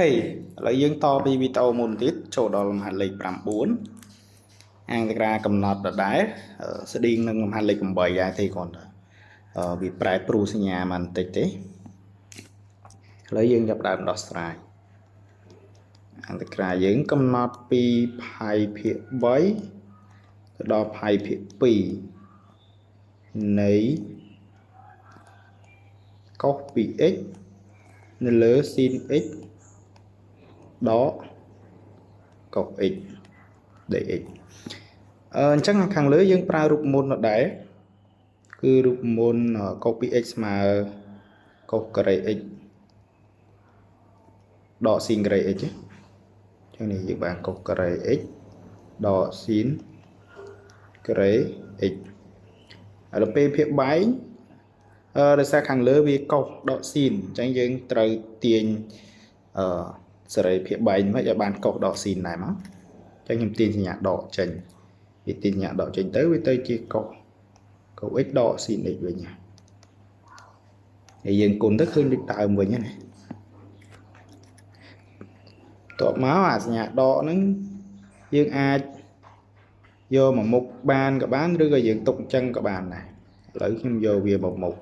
ឥឡូវយើងតពីវីដេអូមុនទៀតចូលដល់លំហាត់លេខ9អាងតាក្រាកំណត់ដដែលស្តៀងនឹងលំហាត់លេខ8ដែរទេគ្រាន់តែវាប្រែប្រួលសញ្ញាបន្តិចទេឥឡូវយើងចាប់ដើមដោះស្រាយអាងតាក្រាយើងកំណត់ពីផាយភាគ3ទៅដល់ផាយភាគ2នៃកុសពី x នៅលើ sin x ដកកុស x dx អញ្ចឹងខាងលើយើងប្រើរូបមន្តដដែលគឺរូបមន្តកុសពី x ស្មើកុសការ៉េ x ដក sin ការ៉េ x អញ្ចឹងនេះយើងបានកុសការ៉េ x ដក sin ការ៉េ x ហើយដល់ពេលភាគបែងដោយសារខាងលើវាកុសដក sin អញ្ចឹងយើងត្រូវទាញសេរីភាគបែងមិនឲ្យបានកុសដក sin ដែរមកអញ្ចឹងខ្ញុំទាញសញ្ញាដកចេញវាទាញសញ្ញាដកចេញទៅវាទៅជាកុស x ដក sin x វិញហើយយើងគុណទៅឃើញដូចដើមវិញណាតបមកអាសញ្ញាដកហ្នឹងយើងអាចយកមកមុខបានក៏បានឬក៏យើងទុកអញ្ចឹងក៏បានដែរឥឡូវខ្ញុំយកវាមកមុខ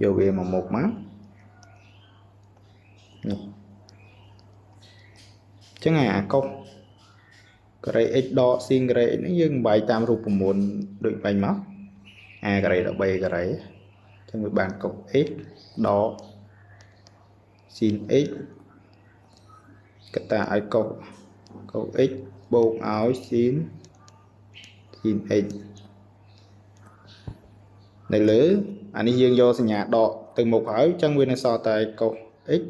យកវាមកមុខមកនេះចឹងអាកុសការ៉េ x ដក sin ការ៉េ x នេះយើងបាយតាមរូបមន្តដូចបាញ់មក a ការ៉េដល់ b ការ៉េចឹងវាបានកុស x ដក sin x កតាឲ្យកុស x បូកឲ្យ sin x នៅលើអានេះយើងយកសញ្ញាដកទៅមុខហើយចឹងវានៅសល់តែកុស x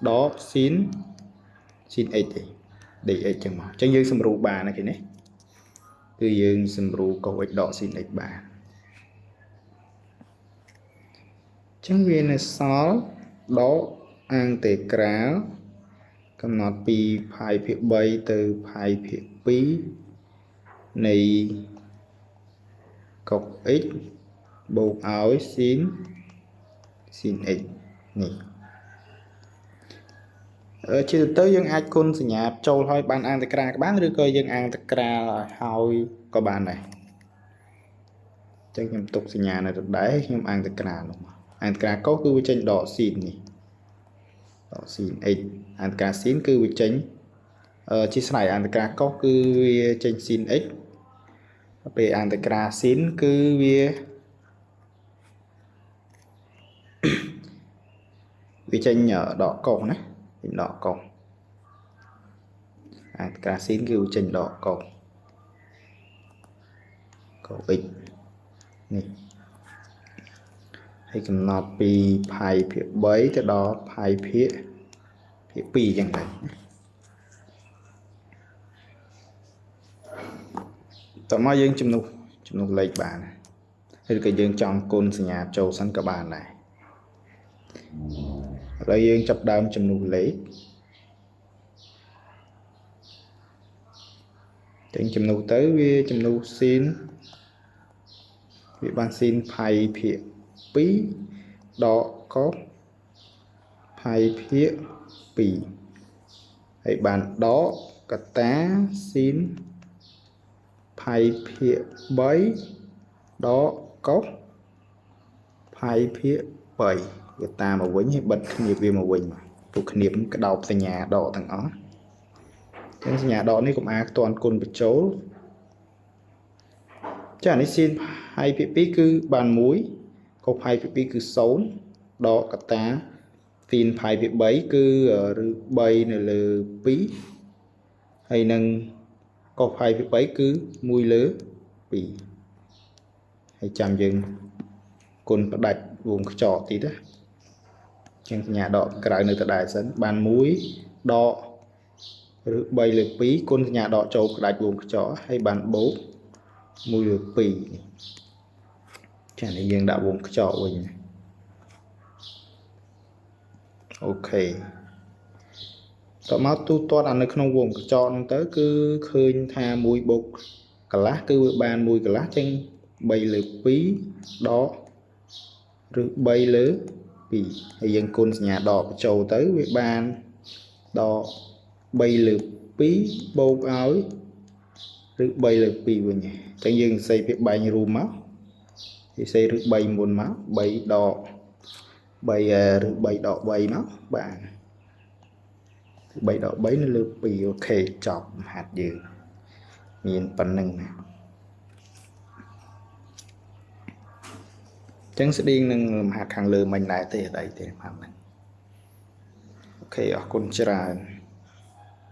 ដក sin x ទេ dx ចឹងមកចឹងយើងសម្រួលបានណាគេនេះគឺយើងសម្រួលកុស x ដក sin x បានចឹងវានៅសល់ដកអាងតេក្រាលកំណត់ពីផាយភាគ3ទៅផាយភាគ2នៃកុស x បូកឲ្យ sin x នេះជាទៅយើងអាចគុណសញ្ញាចូលឲ្យបានអាងតេក្រាលក៏បានឬក៏យើងអាងតេក្រាលឲ្យក៏បានដែរអញ្ចឹងខ្ញុំទុកសញ្ញានៅដដែលខ្ញុំអាងតេក្រាលនោះអាងតេក្រាលកុសគឺវាចេញដក sin នេះដក sin x អាងតេក្រាល sin គឺវាចេញជាស្រ័យអាងតេក្រាលកុសគឺវាចេញ sin x ពេលអាងតេក្រាល sin គឺវាវាចេញដកកុសណាចេញដកកុសអាងតេក្រាល sin គឺវាចេញដកកុស x នេះហើយកំណត់ពីផាយភាគ3ទៅដល់ផាយភាគ2ចឹងទៅតោះមកយើងជំនួសលេខបានឬក៏យើងចង់គុណសញ្ញាចូលសិនក៏បានដែរឥឡូវយើងចាប់ដើមជំនួសលេខចឹងជំនួសទៅវាជំនួស sin វាបាន sin ផាយភាគ2ដកកុសផាយភាគ2ហើយបានដកកតា sin ផាយភាគ3ដកកុសផាយភាគ3វាតាមមកវិញហើយបិទគ្នាវាមកវិញពួកគ្នាក្តោបសញ្ញាដកទាំងអស់ចឹងសញ្ញាដកនេះកុំអាខ្ទាន់គុណបញ្ចូលចានេះ sin ផាយភាគ2គឺបាន1កុសផាយភាគ2គឺ0ដកកតា sin ផាយភាគ3គឺ3នៅលើ2ហើយនឹងកុសផាយភាគ3គឺ1លើ2ហើយចាំយើងគុណផ្ដាច់វងខ្ចក់តិចណាចឹងសញ្ញាដកក្រៅនៅដដែលសិនបាន1ដកឬ3លើ2គុណសញ្ញាដកចូលផ្ដាច់វងខ្ចក់ហើយបានបូក1លើ2ចានេះយើងដាក់វងខ្ចក់វិញអូខេតមកទូទាត់នៅក្នុងវងខ្ចក់ហ្នឹងទៅគឺឃើញថា1បូកកន្លះគឺវាបាន1កន្លះចឹង3លើ2ដកឬ3លើ 2 ហើយយើងគុណសញ្ញាដកចូលទៅវាបានដក3 លើ 2 បូកឲ្យឬ3 លើ 2 វិញអញ្ចឹងយើងសេភាពបែងរួមមកគេសេឬ3មុនមក3ដក3ឬ3ដក3មកបាន3ដក3នៅលើ2អូខេចប់ហាត់យើងមានប៉ុណ្្នឹងណាចឹងស្តៀងនឹងមហាខាងលើមិញដែរទេអត់អីទេតាមហ្នឹងអូខេអរគុណច្រើន